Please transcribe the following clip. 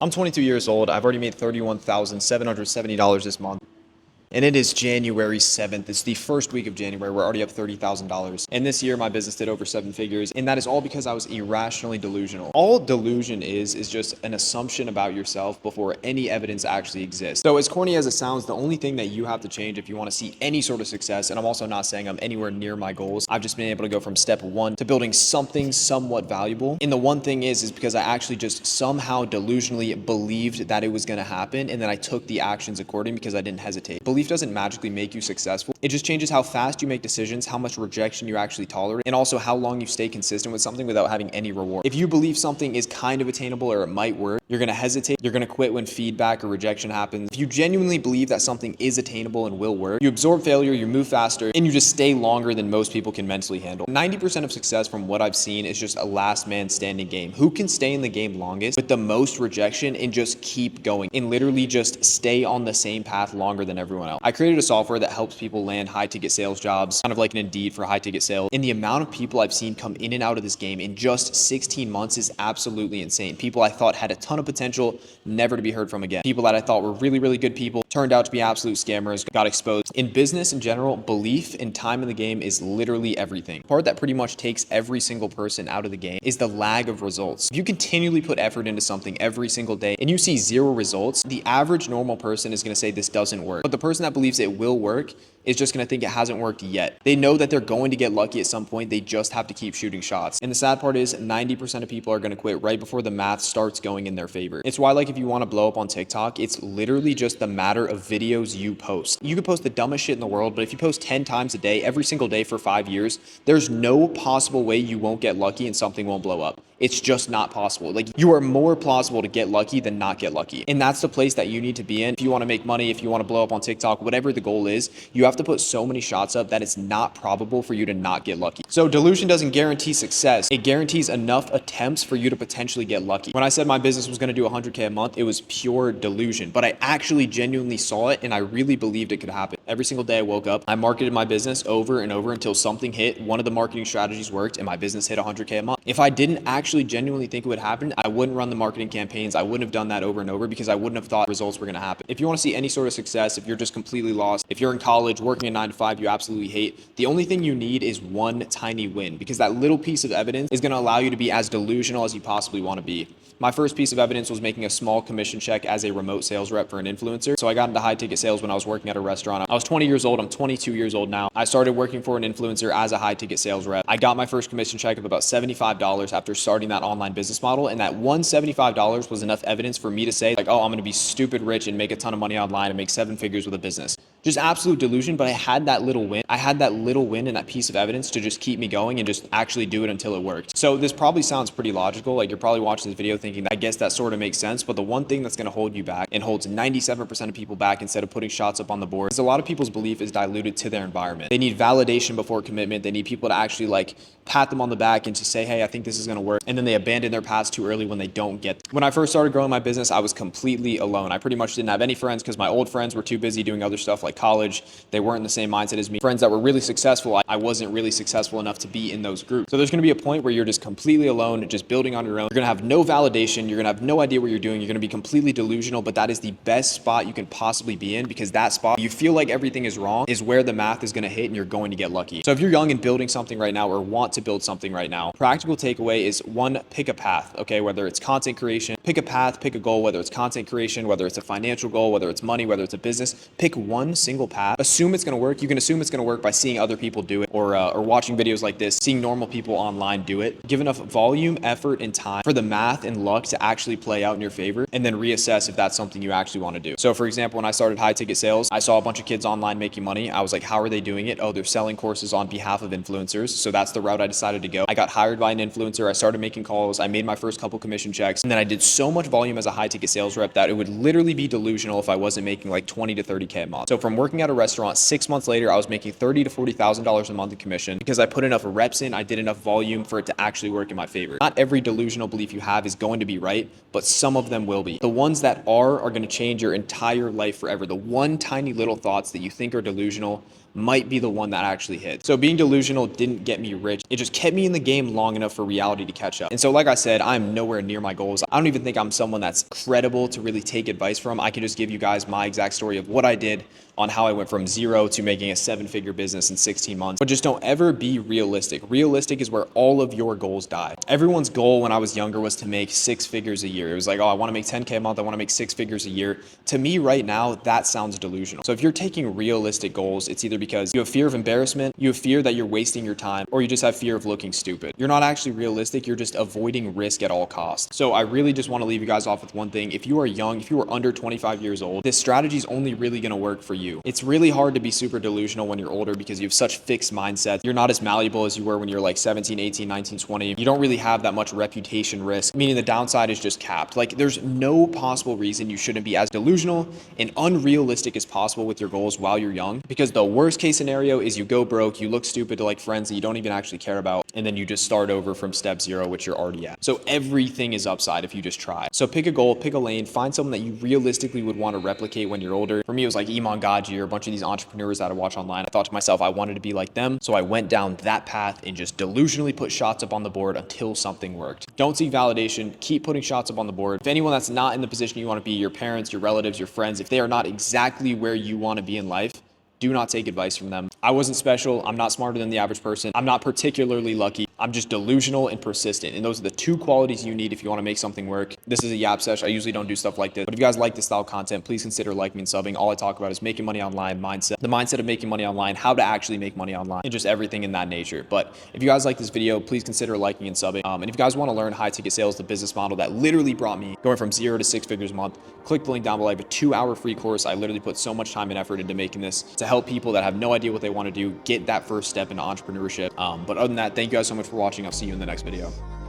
I'm 22 years old. I've already made $31,770 this month. And it is January 7th. It's the first week of January. We're already up $30,000. And this year, my business did over 7 figures. And that is all because I was irrationally delusional. All delusion is just an assumption about yourself before any evidence actually exists. So as corny as it sounds, the only thing that you have to change if you want to see any sort of success, and I'm also not saying I'm anywhere near my goals, I've just been able to go from step one to building something somewhat valuable. And the one thing is because I actually just somehow delusionally believed that it was going to happen. And then I took the actions according because I didn't hesitate. Belief doesn't magically make you successful. It just changes how fast you make decisions, how much rejection you actually tolerate, and also how long you stay consistent with something without having any reward. If you believe something is kind of attainable or it might work, you're going to hesitate. You're going to quit when feedback or rejection happens. If you genuinely believe that something is attainable and will work, you absorb failure, you move faster, and you just stay longer than most people can mentally handle. 90% of success from what I've seen is just a last man standing game. Who can stay in the game longest with the most rejection and just keep going and literally just stay on the same path longer than everyone else? I created a software that helps people land high ticket sales jobs, kind of like an Indeed for high ticket sales. And the amount of people I've seen come in and out of this game in just 16 months is absolutely insane. People I thought had a ton of potential, never to be heard from again. People that I thought were really, really good people turned out to be absolute scammers, got exposed. In business in general, belief and time in the game is literally everything. The part that pretty much takes every single person out of the game is the lag of results. If you continually put effort into something every single day and you see zero results, the average normal person is going to say this doesn't work. But the person that believes it will work is just going to think it hasn't worked yet. They know that they're going to get lucky at some point. They just have to keep shooting shots. And the sad part is 90% of people are going to quit right before the math starts going in their favor. It's why, like, if you want to blow up on TikTok, it's literally just the matter of videos you post. You could post the dumbest shit in the world, but if you post 10 times a day, every single day for 5 years, there's no possible way you won't get lucky and something won't blow up. It's just not possible. Like, you are more plausible to get lucky than not get lucky. And that's the place that you need to be in. If you want to make money, if you want to blow up on TikTok, whatever the goal is, you have to put so many shots up that it's not probable for you to not get lucky. So delusion doesn't guarantee success. It guarantees enough attempts for you to potentially get lucky. When I said my business was going to do 100K a month, it was pure delusion, but I actually genuinely saw it and I really believed it could happen. Every single day I woke up, I marketed my business over and over until something hit, one of the marketing strategies worked, and my business hit 100K a month. If I didn't actually genuinely think it would happen, I wouldn't run the marketing campaigns. I wouldn't have done that over and over because I wouldn't have thought results were going to happen. If you want to see any sort of success, if you're just completely lost, if you're in college working a 9 to 5 you absolutely hate, the only thing you need is one tiny win, because that little piece of evidence is going to allow you to be as delusional as you possibly want to be. My first piece of evidence was making a small commission check as a remote sales rep for an influencer. So I got into high ticket sales when I was working at a restaurant. I was 20 years old. I'm 22 years old now. I started working for an influencer as a high ticket sales rep. I got my first commission check of about $75 after starting that online business model. And that $175 was enough evidence for me to say, like, oh, I'm going to be stupid rich and make a ton of money online and make 7 figures with a business. Just absolute delusion, but I had that little win. I had that little win and that piece of evidence to just keep me going and just actually do it until it worked. So this probably sounds pretty logical. Like, you're probably watching this video thinking, I guess that sort of makes sense. But the one thing that's going to hold you back and holds 97% of people back instead of putting shots up on the board is a lot of people's belief is diluted to their environment. They need validation before commitment. They need people to actually like pat them on the back and to say, hey, I think this is going to work. And then they abandon their paths too early when they don't get them. When I first started growing my business, I was completely alone. I pretty much didn't have any friends because my old friends were too busy doing other stuff like college. They weren't in the same mindset as me. Friends that were really successful, I wasn't really successful enough to be in those groups. So there's going to be a point where you're just completely alone, just building on your own. You're going to have no validation. You're going to have no idea what you're doing. You're going to be completely delusional, but that is the best spot you can possibly be in, because that spot, you feel like everything is wrong, is where the math is going to hit and you're going to get lucky. So if you're young and building something right now or want to build something right now, practical takeaway is one, pick a path, okay? Whether it's content creation, pick a path, pick a goal, whether it's content creation, whether it's a financial goal, whether it's money, whether it's a business, pick one single path. Assume it's going to work. You can assume it's going to work by seeing other people do it or watching videos like this, seeing normal people online do it. Give enough volume, effort, and time for the math and luck to actually play out in your favor, and then reassess if that's something you actually want to do. So for example, when I started high ticket sales, I saw a bunch of kids online making money. I was like, how are they doing it? Oh, they're selling courses on behalf of influencers. So that's the route I decided to go. I got hired by an influencer. I started making calls. I made my first couple commission checks. And then I did so much volume as a high ticket sales rep that it would literally be delusional if I wasn't making like 20 to 30K a month. So from working at a restaurant, 6 months later, I was making $30,000 to $40,000 a month in commission because I put enough reps in. I did enough volume for it to actually work in my favor. Not every delusional belief you have is going to be right, but some of them will be. The ones that are going to change your entire life forever. The one tiny little thoughts that you think are delusional might be the one that actually hits. So being delusional didn't get me rich. It just kept me in the game long enough for reality to catch up. And so like I said, I'm nowhere near my goals. I don't even think I'm someone that's credible to really take advice from. I can just give you guys my exact story of what I did on how I went from zero to making a 7-figure business in 16 months. But just don't ever be realistic. Realistic is where all of your goals die. Everyone's goal when I was younger was to make 6 figures a year. It was like, oh, I want to make 10K a month. I want to make 6 figures a year. To me right now, that sounds delusional. So if you're taking realistic goals, it's either because you have fear of embarrassment, you have fear that you're wasting your time, or you just have fear of looking stupid. You're not actually realistic. You're just avoiding risk at all costs. So I really just want to leave you guys off with one thing. If you are young, if you are under 25 years old, this strategy is only really going to work for you. It's really hard to be super delusional when you're older because you have such fixed mindsets. You're not as malleable as you were when you're like 17, 18, 19, 20. You don't really have that much reputation risk, meaning the downside is just capped. Like there's no possible reason you shouldn't be as delusional and unrealistic as possible with your goals while you're young, because the worst case scenario is you go broke, you look stupid to like friends that you don't even actually care about, and then you just start over from step 0, which you're already at. So everything is upside if you just try. So pick a goal, pick a lane, find someone that you realistically would want to replicate when you're older. For me, it was like Iman Gaji or a bunch of these entrepreneurs that I watch online. I thought to myself, I wanted to be like them. So I went down that path and just delusionally put shots up on the board until something worked. Don't seek validation, keep putting shots up on the board. If anyone that's not in the position you want to be, your parents, your relatives, your friends, if they are not exactly where you want to be in life, do not take advice from them. I wasn't special. I'm not smarter than the average person. I'm not particularly lucky. I'm just delusional and persistent. And those are the 2 qualities you need if you want to make something work. This is a yap sesh. I usually don't do stuff like this. But if you guys like this style of content, please consider liking and subbing. All I talk about is making money online, mindset, the mindset of making money online, how to actually make money online, and just everything in that nature. But if you guys like this video, please consider liking and subbing. And if you guys want to learn high ticket sales, the business model that literally brought me going from 0 to 6 figures a month, click the link down below. I have a 2-hour free course. I literally put so much time and effort into making this to help people that have no idea what they want to do get that first step into entrepreneurship. But other than that, thank you guys so much for watching. I'll see you in the next video.